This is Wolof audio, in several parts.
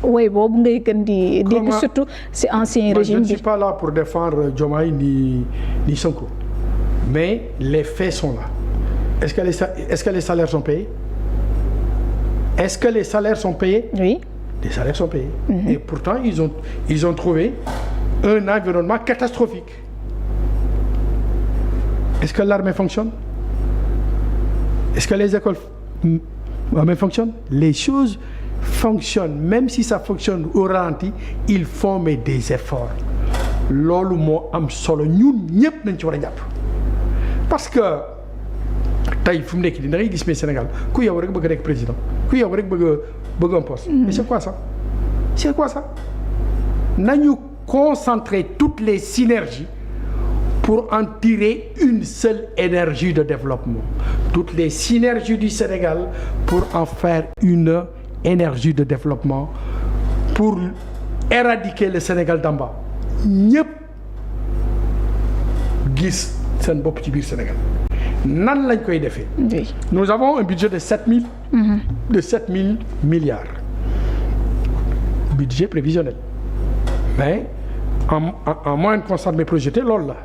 oui boobu ngay gën di dégg surtout si ancien régime bi. Je ne suis pas là pour défendre Diomaye ni Sonko mais les faits sont là. Est-ce que les salaires sont payés? Est-ce que les salaires sont payés? Oui. Les salaires sont payés. Et pourtant ils ont trouvé un environnement catastrophique. Est-ce que l'armée fonctionne? Est-ce que les écoles fonctionnent? Les choses fonctionnent, même si ça fonctionne au ralenti, il faut mettre des efforts. Loolu moo am solo ñun ñëpp nañ ci war a jàpp parce que tey fu mu nekk nii da ngay gis mais Sénégal ku yow rek bëgg a nekk président ku yow rek bëgg un poste. Mais c'est quoi ça? C'est quoi ça? Nañu concentrer toutes les synergies pour en tirer une seule énergie de développement. Toutes les synergies du Sénégal pour en faire une énergie de développement pour éradiquer le Sénégal d'en bas. ñëpp gis seen bopp ci biir Sénégal nan lañ koy defee. Nous avons un budget de 7000 milliards budget prévisionnel mais en moyenne constante mais projeté loolu la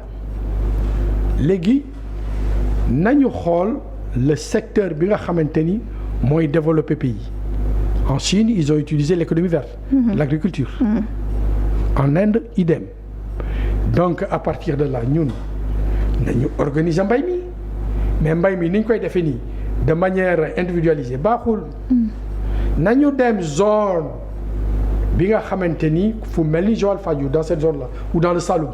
léegi nañu xool le secteur bi nga xamante ni mooy développer pays. En Chine ils ont utilisé l'économie verte, l'agriculture. En Inde idem. Donc à partir de là ñun nañu organiser mbay mi mais mbay mi ni ñu koy defee nii de manière individualisée baaxul. nañu dem zone bi nga xamante ni fu mel ni Joal Fadiouth dans cette zone là ou dans le Saloum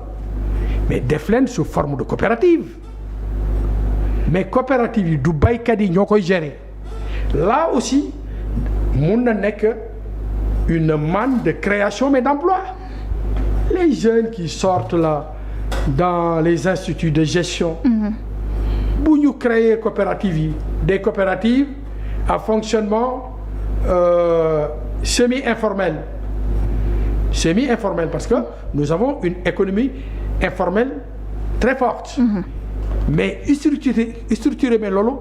mais def leen sous forme de coopérative mais coopérative yi du baykat yi ñoo koy gérer là aussi mun na nekk une manne de création mais d'emploi. Les jeunes qui sortent là dans les instituts de gestion bu ñu créer coopératives yi des coopératives à fonctionnement semi-informel parce que nous avons une économie informelle très forte mais structuré mais loolu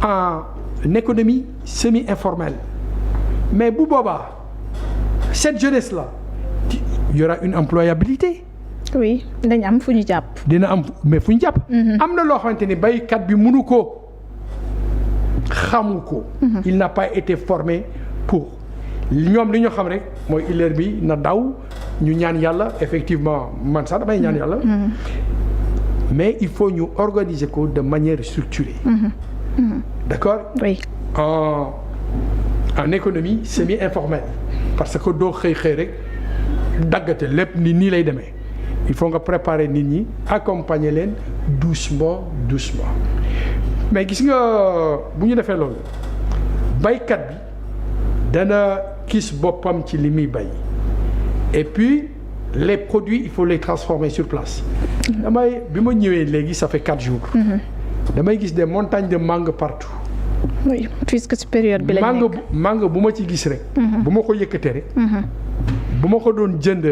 en économie semi-informelle mais bu boobaa cette jeunesse là il y aura une employabilité. Oui dañ am fu ñu jàpp. dina am mais fu ñu jàpp. am na loo xamante ni baykat bi mënu ko xamu ko. il n'a pas été formé pour ñoom li ñu xam rek mooy illeer bi na daw ñu ñaan yàlla effectivement man sax damay ñaan yàlla. mais il faut ñu organiser ko de manière structurée. D'accord? Oui. En économie semi-informelle parce que doo xëy rek. daggate lépp nii lay demee il faut nga préparer nit ñi accompagner leen doucement mais gis nga bu ñu defee loolu baykat bi dana gis boppam ci li muy bay et puis les produits il faut les transformer sur place. bi ma ñëwee léegi ça fait 4 jours. damay gis des montagnes de mangue partout. oui puisque ci période bi la nekk mangue bu ma ci gis rek. bu ma ko yëkkatee rek. bu ma ko doon jënd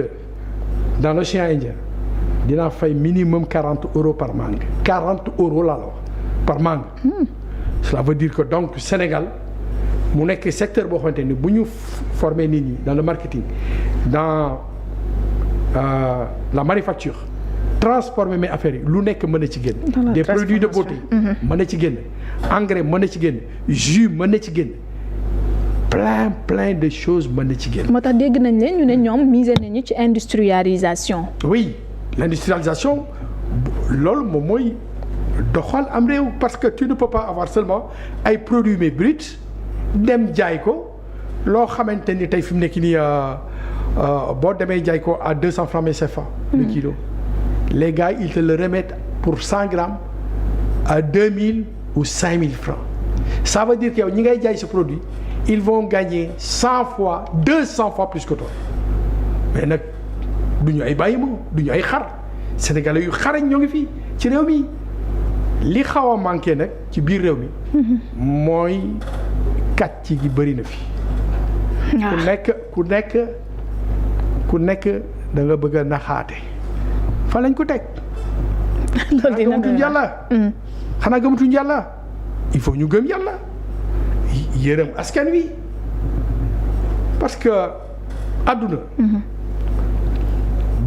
dans l'océan Indien dinaa fay minimum 40 € par mangue 40 € laa la wax par mangue. Cela veut dire que donc Sénégal mu nekk secteur boo xamante ni bu ñu former nit ñi dans le marketing dans la manufacture transformer mes affaires yi lu nekk mën na ci génn. des produits de beauté. mën na ci génn engrais mën na ci génn jus mën na ci génn. plein de choses mën na ci génn. moo tax dégg nañ ne ñu ne ñoom misé nañu ci industrialisation. oui l'industrialisation loolu moom mooy doxal am réew parce que tu ne peux pas avoir seulement ay produits mais bruts dem jaay ko loo xamante ni tey fi mu nekk nii boo demee jaay ko à 200 francs CFA. le kilo les gars ils te le remettent pour 100 grammes à 2000 ou 5000 francs ça veut dire que yow ñi ngay jaay ce produit. ils vont gagner 100 fois 200 fois plus que toi mais nag du ñu ay bàyyi ma du ñu ay xar sénégalais yu xarañ ñoo ngi fii ci réew mi li xaw a manqué nag ci biir réew mi mooy kàcc gi bëri na fi. ku nekk da nga bëgg a naxaate fa lañ ko teg. loolu dina gëmatuñ yàlla. xanaa gëmatuñ yàlla il faut ñu gëm yàlla. yërëm askan wi parce que àdduna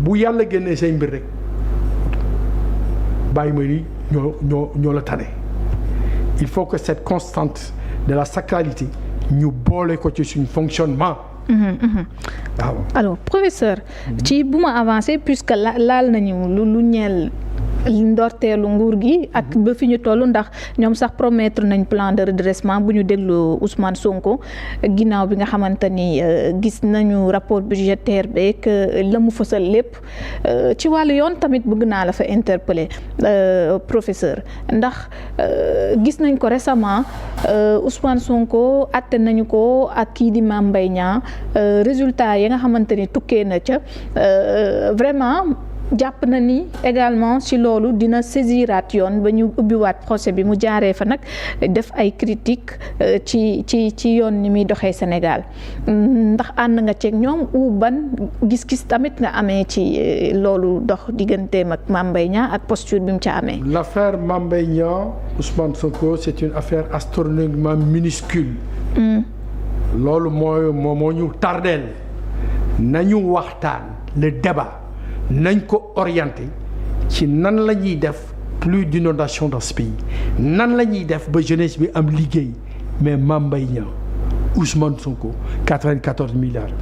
bu yàlla génnee say mbir rek bàyyi ma ni ñoo la tane. Il faut que cette constante de la sacralité ñu boole ko ci suñu fonctionnement. waaw alors professeur. ci bu ma avancé puisque laal nañu lu ñeel ndorteelu nguur gi ak ba fi ñu toll ndax ñoom sax promettre nañ plan de redressement bu ñu déglu Ousmane Sonko ginnaaw bi nga xamante ni gis nañu rapport budgétaire beeg la mu fësal lépp ci wàllu yoon tamit bëgg naa la fa interpeller professeur ndax gis nañ ko récemment Ousmane Sonko atte nañu ko ak kii di Mame Mbaye Niang résultat yi nga xamante ni tukkee na ca vraiment jàpp na ni également ci loolu dina saisiraat yoon ba ñu ubbiwaat procès bi mu jaaree fa nag def ay critiques ci yoon ni muy doxee Sénégal ndax ànd nga ceeg ñoom ou ban gis-gis tamit nga amee ci loolu dox digganteem ak Mame Mbaye Niang ak posture bi mu ca amee. L'affaire Mame Mbaye Niang Ousmane Sonko c'est une affaire astronomiquement minuscule. loolu moo ñu tardeel nañu waxtaan le débat. nañ ko orienté ci nan la ñuy def plus d'inondation dans ce pays nan la ñuy def ba jeunesse bi am liggéey mais Mame Mbaye Niang Ousmane Sonko 94 milliards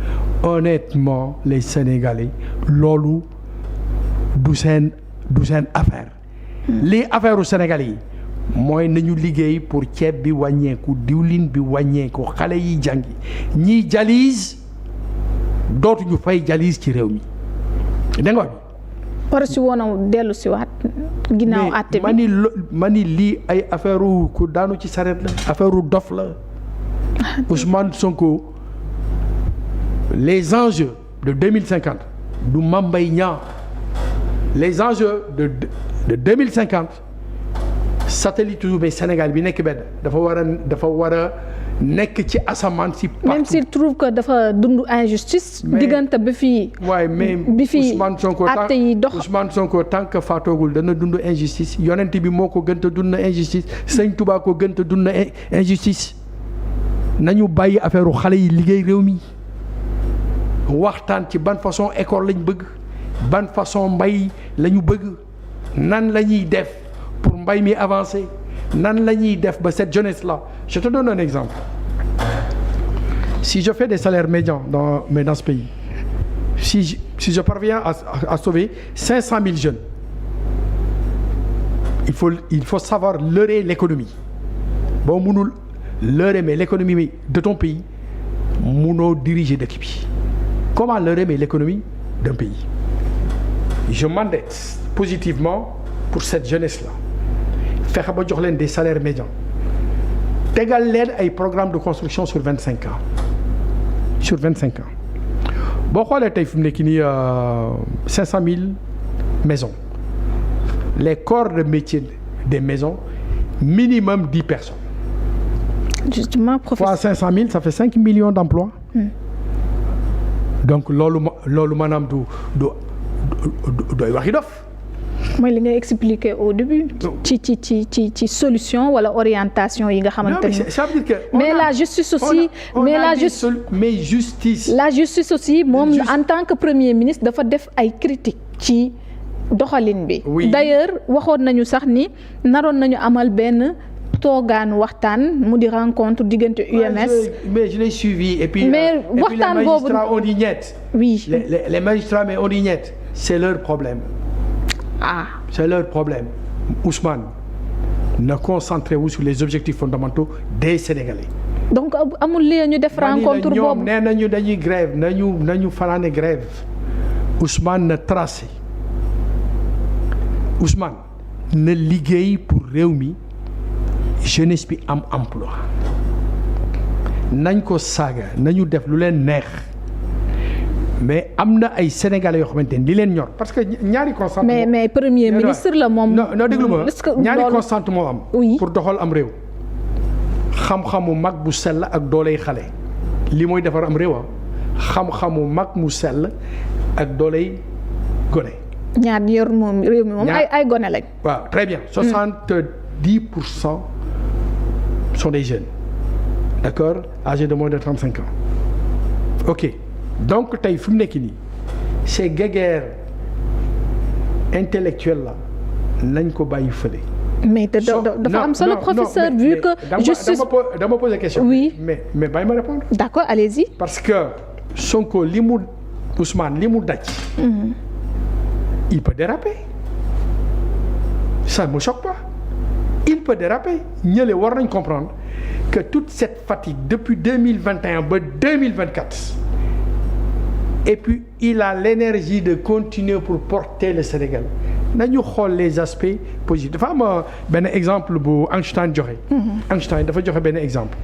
honnêtement les Sénégalais loolu du seen affaire lii affaire u Sénégalais yi mooy nañu liggéey pour ceeb bi wàññeeku diwlin bi wàññeeku xale yi jàngi ñiy jalise dootuñu fay jalise ci réew mi dégg nga war si woon a dellu si waat ginnaaw àtte bi ma ni lii ay affaire ku daanu ci sareet la affaire dof la Ousmane Sonko les enjeux de 2050 du Mame Mbaye Niang les enjeux de 2050 satellite mais Sénégal bi nekk benn dafa war a nekk ci asamaan si partout. Même s'il trouve que dafa dund injustice. diggante ba fii. waaye mais Ousmane Sonko àtte yi dox Ousmane Sonko tant que faatoogul dana dund injustice yonent bi moo ko gën a dund injustice Sëñ Tuubaa ko gën a dund injustice nañu bàyyi affaire xale yi liggéey réew mi waxtaan ci ban façon école lañ bëgg ban façon mbay la ñu bëgg nan la ñuy def pour mbay mi avancer. nan la ñuy def ba cette jeunesse là je te donne un exemple si je fais des salaires médians dans ce pays si je parviens à sauver 500 000 jeunes il faut savoir leurrer l'économie boo mënul leurrer mais l'économie de ton pays mënoo diriger dëkk bi comment leurrer mais l'économie d'un pays je m'endette positivement pour cette jeunesse là fexe ba jox leen des salaires médians tegal leen ay programme de construction sur 25 ans boo xoolee tey fi mu nekk nii 500 000 maisons les corps de métier des maisons minimum 10 personnes. Justement professeur. fois 500 000 ça fait 5 millions d'emplois. donc loolu maanaam doy waxi dof. mooy li nga expliqué au début. ci solution wala orientation yi nga xamante ni. mais la justice aussi. la justice aussi moom en tant que premier ministre dafa def ay critiques ci doxalin bi. d'ailleurs waxoon nañu sax ni naroon nañu amal benn toogaan waxtaan mu di rencontre diggante UMS. mais je l'ai suivi et puis. mais waxtaan boobu on dit niet. oui les magistrats mais on dit niet. c'est leur problème. C'est leur problème. Ousmane na concentré wu sur les objectifs fondamentaux des Sénégalais. donc amul lii ñu def rencontre boobu ñoom nee nañu dañuy grève nañu fanaane grève Ousmane na tracé Ousmane na liggéey pour réew mi jeunesse bi am emploi nañ ko saaga nañu def lu leen neex. mais am na ay sénégalais yoo xamante ni li leen ñor parce que ñaari constante. mais premier ministre la moom. non déglu ma ñaari constante moo am. pour doxal am réew. xam-xamu mag bu sell ak dooley xale. li mooy defar am réew xam-xamu mag mu sell ak dooley gone. ñaar yor moom réew mi moom ay gone lañ. waaw très bien 70% sont des jeunes d'accord âgés de moins de 35 ans. ok donc tey fi mu nekk nii ces guéguerres intellectuelles là nañ ko bàyyi fële. mais dafa am solo professeur vu que justice dama poser question. oui mais bàyyi ma répondre. d'accord allez-y. parce que Sonko li mu Ousmane li mu daj. il peut déraper ça ne me choque pas il peut déraper ñële war nañ comprendre que toute cette fatigue depuis 2021 ba 2024 et puis il a l'énergie de continuer pour porter le Sénégal nañu xool les aspects positifs dafa am benn exemple bu Einstein joxe. Einstein dafa joxe benn exemple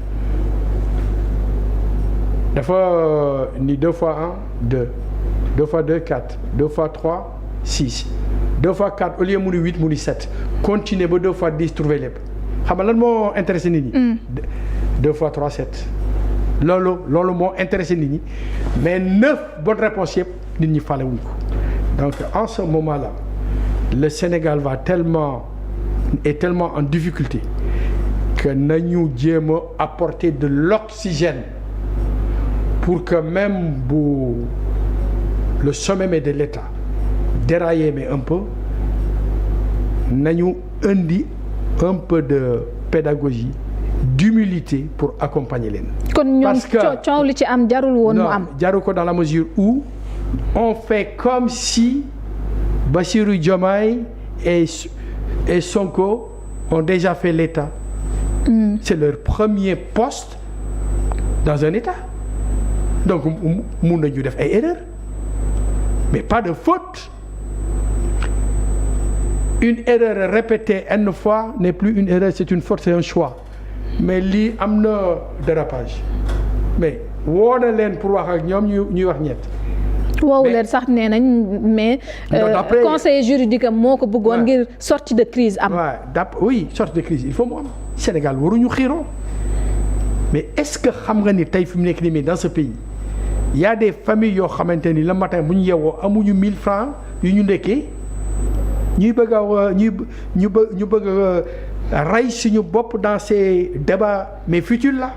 dafa ni 2 fois 1 2 2 fois 2 4 2 fois 3 6 2 fois 4 au lieu mu ni 8 mu ni 7 continuer ba 2 fois 10 trouver lépp xam nga lan moo intéressé nit ñi. 2 fois 3 7 loolu moo intéressé nit ñi mais 9 bonnes réponses yëpp nit ñi fàlle wuñ ko donc en ce moment là le Sénégal est tellement en difficulté que nañu jéem a apporter de l'oxygène pour que même bu le sommet mais de l'État dérailler mais un peu nañu indi un peu de pédagogie d'humilité pour accompagner leen. kon ñoom coow li ci am jarul woon mu am. jarul ko dans la mesure où on fait comme si Bassirou Diomaye et Sonko ont déjà fait l'État. C'est leur premier poste dans un État. donc mun nañu def ay erreurs mais pas de faute. Une erreur répétée une fois n'est plus une erreur, c'est une faute, c'est un choix. Mais lii am na dérapage mais woo na leen pour wax ak ñoom ñuy wax ñett. woowu leen sax nee nañ mais. conseiller juridique am moo ko bëggoon ngir sortie de crise am. oui sortie de crise il faut mu am. Sénégal waruñu xiiroo mais est-ce que xam nga ni tey fi mu nekk nii mais dans ce pays il y a des familles yoo xamante ni le matin bu ñu yeewoo amuñu 1000 francs yu ñu ndekkee. ñu bëgg a rey suñu bopp dans ces débats mais futiles là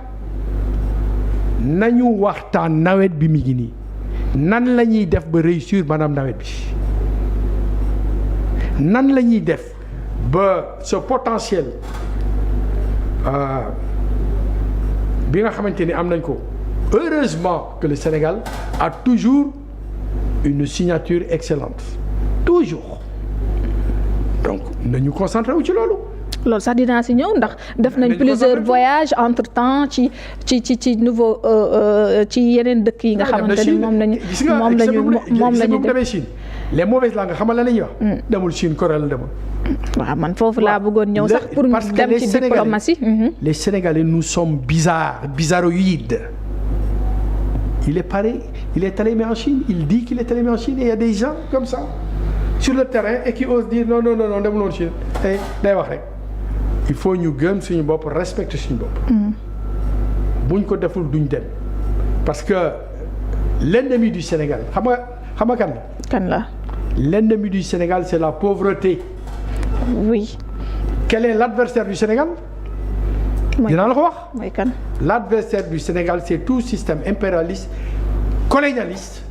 nañu waxtaan nawet bi mi ngi nii nan la ñuy def ba réussir maanaam nawet bi nan la ñuy def ba ce potentiel bi nga xamante ni am nañ ko heureusement que le Sénégal a toujours une signature excellente toujours. donc nañu concentré wu ci loolu. loolu sax dinaa si ñëw ndax def nañ plusieurs voyages entre temps ci nouveau ci yeneen dëkk yi nga xamante ni moom lañu demee Chine les mauvaises langues xamal la ñuy wax. demul Chine Corée la demul. waaw man foofu laa bëggoon ñëw sax pour dem ci diplomatie. les Sénégalais nous sommes bizarroïdes. il est allé mais en Chine il dit qu'il est allé mais en Chine et il y a des gens comme ça. sur le terrain et qui ose dire non demuloon Chine tey day wax rek il faut ñu gëm suñu bopp respecter suñu bopp. buñ ko deful duñ dem parce que l'ennemi du Sénégal xam nga kan la. l'ennemi du Sénégal c'est la pauvreté. oui. quel est l'adversaire du Sénégal. dinaa la ko wax. mooy kan. l'adversaire du Sénégal c'est tout système impérialiste colonialiste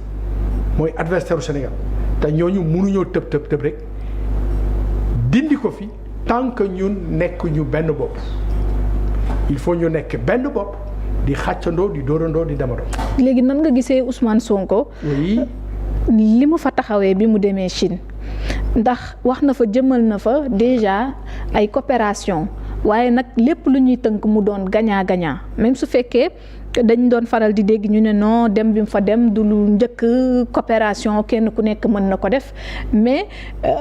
mooy adversaire du Sénégal. te ñooñu mënuñoo tëb rek dindi ko fi tant que ñun nekk ñu benn bopp il faut ñu nekk benn bopp di xàccandoo di dóorandoo di demandoo. léegi nan nga gisee Ousmane Sonko. oui. li mu fa taxawee bi mu demee Chine ndax wax na fa jëmal na fa déjà ay coopération waaye nag lépp lu ñuy tënk mu doon gagnant-gagnant même su fekkee. dañ doon faral di dégg ñu ne non dem bi mu fa dem du lu njëkk coopération kenn ku nekk mën na ko def mais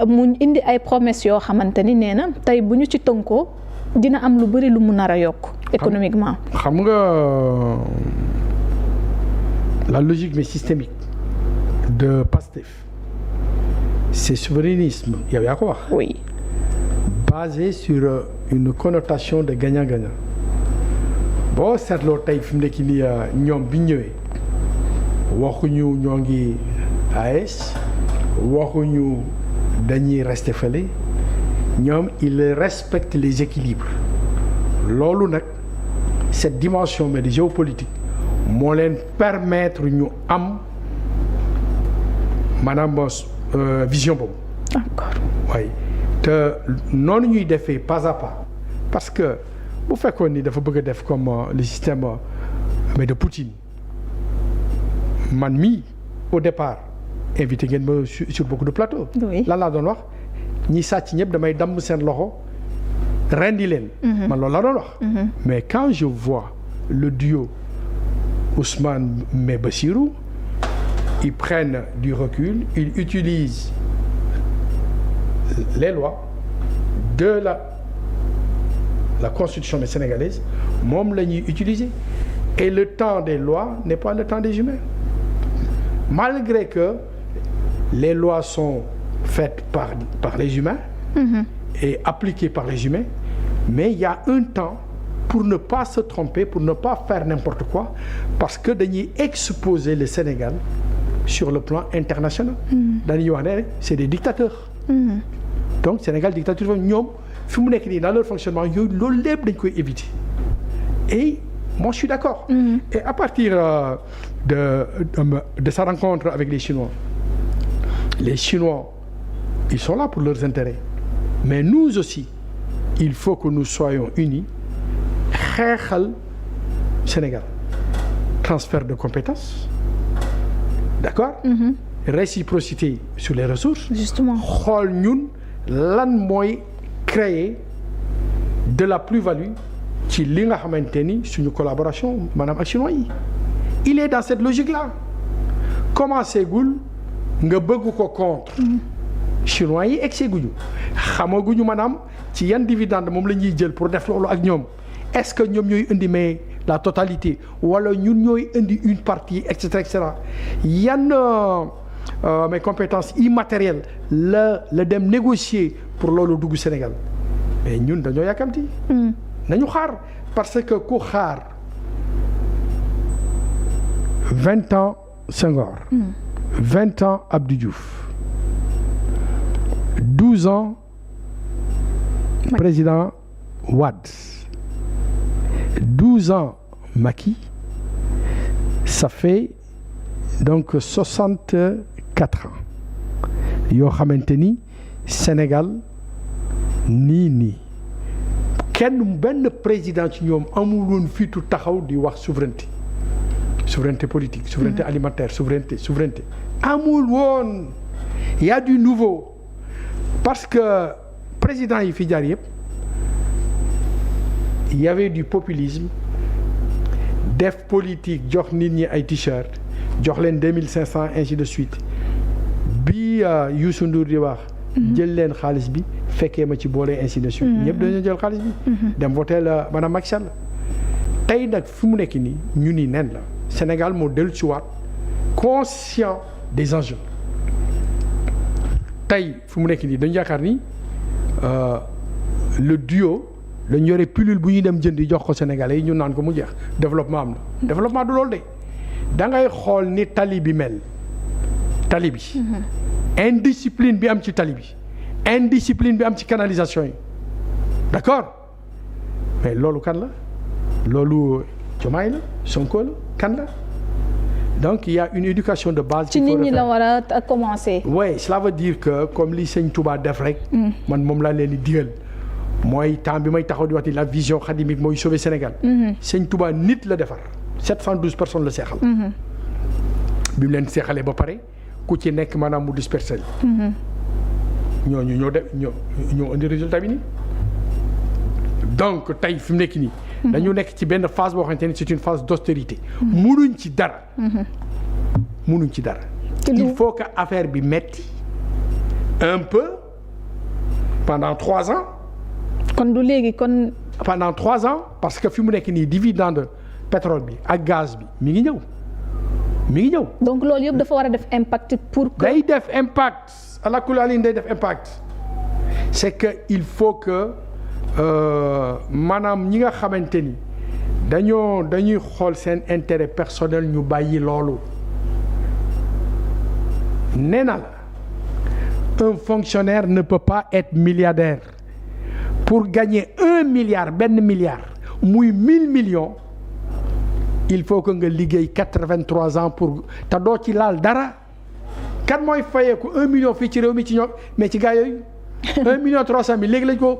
mu indi ay promesses yoo xamante ni nee na tey bu ñu ci tënkoo dina am lu bari lu mu nar a yokk économiquement. xam nga la logique mais systémique de Pastef c'est souverainisme yow yaa ko wax. oui. basé sur une connotation de gagnant-gagnant. boo seetloo tey fi mu nekk nii ñoom bi ñëwee waxuñu ñoo ngi AES waxuñu dañuy rester fële ñoom il respecte les équilibres loolu nag cette dimension mais de géopolitique moo leen permettre ñu am maanaam vision boobu. d'accord. waaye te noonu ñuy defee pas à pas parce que bu fekkoon ni dafa bëgg a def comme le système mais de Poutine man mii au départ invité ngeen ma sur beaucoup de plateaux. oui lan laa doon wax ñi sàcc ñëpp damay damm seen loxo rendi leen. man loolu laa doon wax. mais quand je vois le duo Ousmane mais Bassirou ils prennent du recul ils utilisent les lois de la constitution sénégalaise moom la ñuy utiliser et le temps des lois n'est pas le temps des humains malgré que les lois sont faites par les humains et appliquées par les humains mais il y a un temps pour ne pas se tromper pour ne pas faire n'importe quoi parce que dañuy exposer le Sénégal sur le plan international dañuy wax ne c'est des dictateurs donc Sénégal dictature ñoom fi mu nekk nii dans leur fonctionnement yooyu loolu lépp dañ koy éviter et moi je suis d'accord et à partir de sa rencontre avec les Chinois ils sont là pour leurs intérêts mais nous aussi il faut que nous soyons unis xeexal Sénégal transfert de compétences d'accord réciprocité sur les ressources justement xool ñun lan mooy créer de la plus-value ci li nga xamante ni suñu collaboration maanaam ak chinois yi il est dans cette logique-là commencé gul nga bëgg ko contre chinois yi egg guñu xamaguñu maanaam ci yan dividende moom la ñuy jël pour def loolu ak ñoom est-ce que ñoom ñooy indi mais la totalité wala ñun ñooy indi une partie et cetera yan mes compétences immatérielles la dem négocier pour loolu dugg Sénégal mais ñun dañoo yàkkamti nañu xaar parce que ku xaar 20 ans Senghor 20 ans Abdou Diouf 12 ans président Wade 12 ans Macky ça fait donc 64 ans yoo xamante ni Sénégal nii benn président ci ñoom amul woon fitu taxaw di wax souveraineté politique souveraineté alimentaire souveraineté amul woon y a du nouveau parce que président yi fi jaar yëpp il y avait du populisme def politique jox nit ñi ay t-shirt jox leen 2500 ainsi de suite bi Youssou Ndour di wax jël leen xaalis bi fekkee ma ci boole ainsi de suite ñëpp dañoo jël xaalis bi dem voté la maanaam Macky Sall tey nag fi mu nekk nii ñu ni nen la Sénégal moo dellu ci waat conscient des enjeux tey fi mu nekk nii dañu yaakaar ni le duo lañ yore pilule bu ñuy dem jëndi jox ko Sénégalais yi ñu naan ko mu jeex développement am na développement du loolu de da ngay xool ni tali bi mel tali bi indiscipline bi am ci tali bi indiscipline bi am ci canalisation yi d'accord mais loolu kan la loolu Diomaye la Sonko la kan la donc il y a une éducation de base. ci nit ñi la war a commencer. oui cela veut dire que comme li Sëñ Touba def rek. man moom laa leen di digal mooy temps bi may taxaw di wax la vision xadimique mooy sauver Sénégal. Sëñ Touba nit la defar 712 personnes la seexal. bi mu leen seexalee ba pare ku ci nekk maanaam mu dispersé. ñooñu ñoo indi résultat bi nii donc tey fi mu nekk nii. dañu nekk ci benn phase boo xamante ni c'est une phase d'austérité. munuñ ci dara. il faut que affaire bi metti un peu pendant 3 ans. kon du léegi kon. pendant 3 ans parce que fi mu nekk nii dividende pétrole bi ak gaz bi mi ngi ñëw. donc loolu yëpp dafa war a def impact pour que. day def impact à la kulaalin day def impact c'est que il faut que maanaam ñi nga xamante ni dañuy xool seen intérêt personnel ñu bàyyi loolu nee na la un fonctionnaire ne peut pas être milliardaire pour gagner 1 milliard benn milliard muy 1000 millions il faut que nga liggéey 83 ans pour te doo ci laal dara kan mooy fayeeku 1 million fii ci réew mi ci ñoom mais ci gars yooyu 1 million 300 mille léegi lañ ko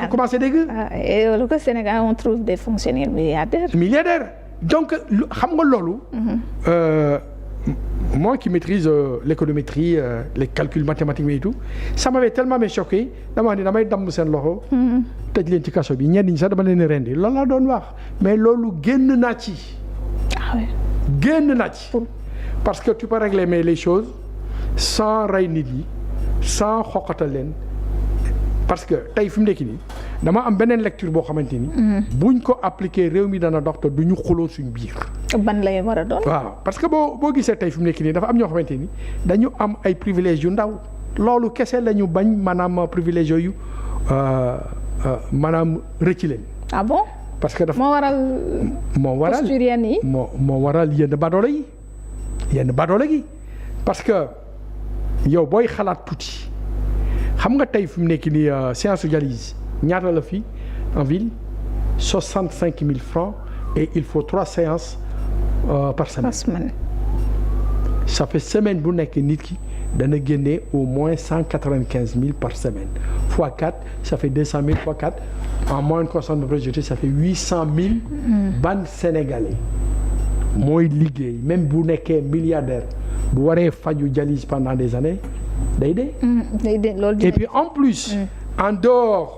commencé dégg. et au Sénégal on trouve des fonctionnaires milliardaires. Donc xam nga loolu. Moi qui maîtrise l'économétrie les calculs mathématiques et tout ça m'avait tellement choqué dama ni damay damm seen loxo. tëj leen ci kaso bi ñenn ñi sax dama leen rendi loolu laa doon wax mais loolu génn naa ci. génn naa ci. parce que tu peux régler mais les choses sans rey nit yi sans xoqatal leen parce que tey fi mu nekk nii dama am beneen lecture boo xamante ni. buñ ko appliquer réew mi dana dox te du ñu xuloo suñ biir. ban lay war a doon. waaw parce que boo gisee tey fi mu nekk nii dafa am ñoo xamante ni dañu am ay privilèges yu ndaw loolu kese la ñu bañ maanaam privilèges yooyu maanaam rëcc leen. ah bon. parce que dafa moo waral posture yenn yi moo waral yenn badoole gi parce que yow booy xalaat tuuti xam nga tey fi mu nekk nii séance dialyse ñaata la fii en ville 65 000 francs et il faut 3 séances par semaine. Ça fait semaine bu nekk nit ki dana génne au moins 195 000 par semaine fois 4 ça fait 200 000 fois 4 en moyenne constante de projeté ça fait 800 000. ban Sénégalais mooy liggéey même bu nekkee milliardaire bu waree faju dialyse pendant des années day dee. loolu et puis en plus. en dehors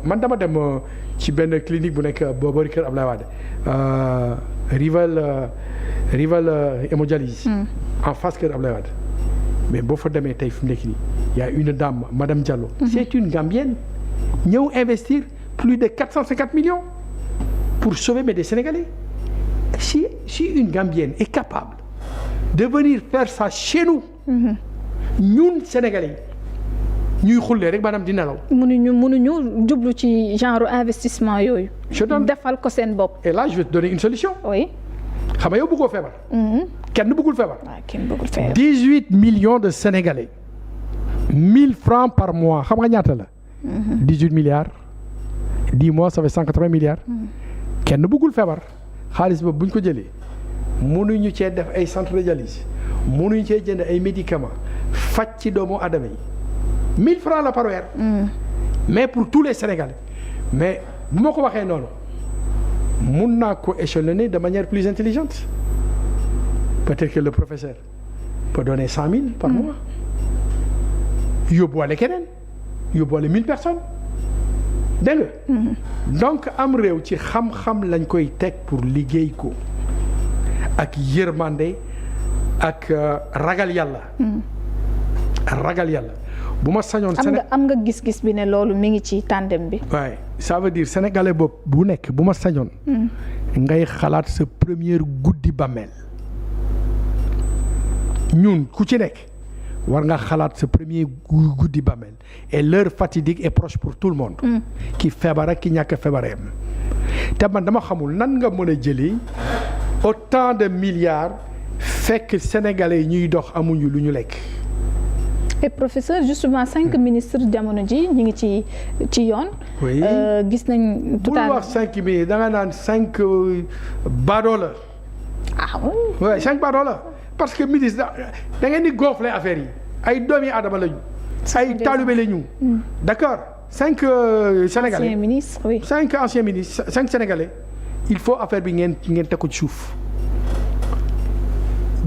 man dama dem ci benn clinique bu nekk boori kër Ablaye Wade rival hémodialyse en face kër Ablaye Wade mais boo fa demee tey fi mu nekk nii y a une dame madame Diallo. C'est une Gambienne ñëw investir plus de 450 millions pour sauver des Sénégalais. Si une Gambienne est capable de venir faire ça chez nous. ñun Sénégalais ñuy xullee rek maanaam di nelaw. mënuñu jublu ci genre investissement yooyu. defal ko seen bopp. et là je vais te donner une solution. oui. xam nga yow bëggoo feebar. kenn bëggul feebar. waaw kenn bëggul feebar. 18 millions de Sénégalais 1000 francs par mois xam nga ñaata la. 18 milliards 10 mois ça fait 180 milliards. kenn bëggul feebar xaalis boobu bu ñu ko jëlee mënuñu cee def ay centre de dialyse mënuñu cee jënd ay médicaments faj ci doomu aadama yi 1000 francs la par weer. mais pour tous les Sénégalais mais bu ma ko waxee noonu mun naa ko échelonner de manière plus intelligente peut-être que le professeur peut donner 100 000 par mois yóbbuwaale keneen yóbbuwaale 1000 personnes dégg nga. donc am réew ci xam-xam lañ koy teg pour liggéey ko ak yërmande ak ragal yàlla. ragal yàlla bu ma sañoon. am nga gis-gis bi ne loolu mi ngi ci tandem bi. waaye ça veut dire sénégalais boobu bu nekk bu ma sañoon. ngay xalaat sa première guddi bàmmeel ñun ku ci nekk war nga xalaat sa premier guddi bàmmeel et l'heure fatidique est proche pour tout le monde. ki feebar ak ki ñàkk feebareem te man dama xamul nan nga mën a jëlee autant de milliards fekk sénégalais yi ñuy dox amuñu lu ñu lekk. et professeur justement 5 ministres jamono ji ñu ngi ci yoon. oui gis nañ. tout à bul wax 5 ministres da nga naan 5 badoo la. ah oui. oui 5 badoo la parce que ministre da ngeen di gonfler affaire yi ay doomi aadama lañu. ay talibé lañu. d'accord 5 sénégalais. anciens ministres oui. 5 anciens ministres 5 sénégalais il faut affaire bi ngeen teg ko ci suuf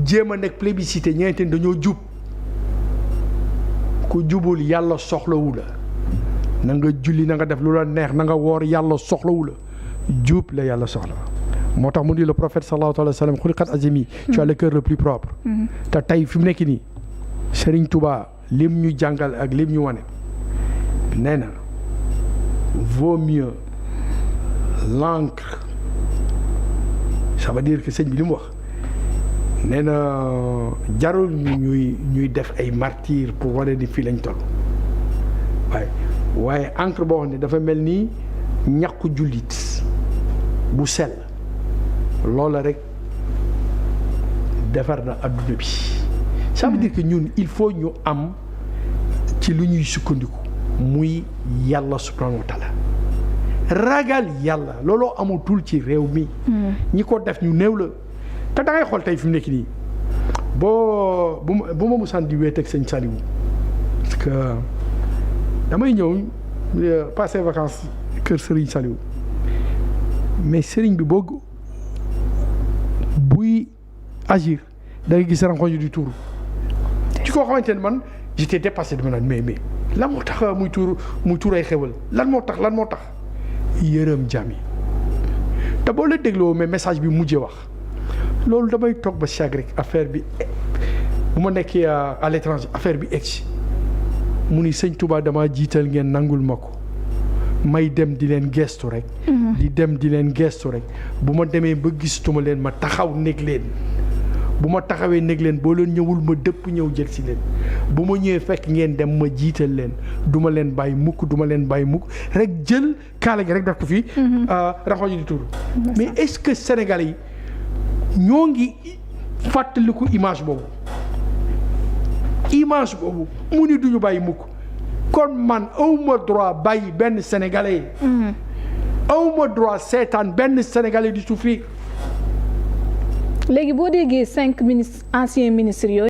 jéem a nekk plébiscité ñeente dañoo jub. ku jubul yàlla soxlawu la na nga julli na nga def lu la neex na nga woor yàlla soxlawu la jub la yàlla soxla moo tax mu di le prophète sallallahu alayhi wa sallam xuliqat azimi tu as le cœur le plus propre te tey fi mu nekk nii Serigne Touba lim ñu jàngal ak lim ñu wane nee na vaut mieux l'encre ça veut dire que sëñ bi li mu wax nee na jarul ñuy def ay martyrs pour wane ni fii lañ toll waaye encre boo xam ne dafa mel ni ñàkku jullit bu sell loola rek defar na adduna bi ça veut dire que ñun il faut ñu am ci lu ñuy sukkandiku muy yàlla subhanahu wa taala ragal yàlla looloo amatul ci réew mi. ñi ko def ñu néew la te da ngay xool tey fi mu nekk nii bu ma musaan di wéet ak sëñ Saliou parce que damay ñëw passer vacances kër Serigne Saliou mais Serigne bi buy agir da ngay gis rangoñ di tuuru ci koo xamante ne man j'étais dépassé dama naan mais lan moo tax muy tuur ay xewal lan moo tax yërëm jàmm yi te boo la dégloo mais message bi mujjee wax loolu damay toog ba chag rek affaire bi bu ma nekkee à l'étranger affaire bi egsi mu ni sëñ Touba dama jiital ngeen nangul ma ko may dem di leen gestu rek di dem di leen gestu rek bu ma demee ba gisatuma leen ma taxaw nekk leen bu ma taxawee nekk leen boo leen ñëwul ma dëpp ñëw jël si leen bu ma ñëwee fekk ngeen dem ma jiital leen duma leen bàyyi mukk rek jël kaala gi rek def ko fii raxoo ji di tur mais est-ce que Sénégalais yi ñoo ngi fàttaliku image boobu mu ni duñu bàyyi mukk kon man awma droit bàyyi benn Sénégalais awma droit seetaan benn Sénégalais di souffrir. léegi boo déggee 5 anciens ministres yooyu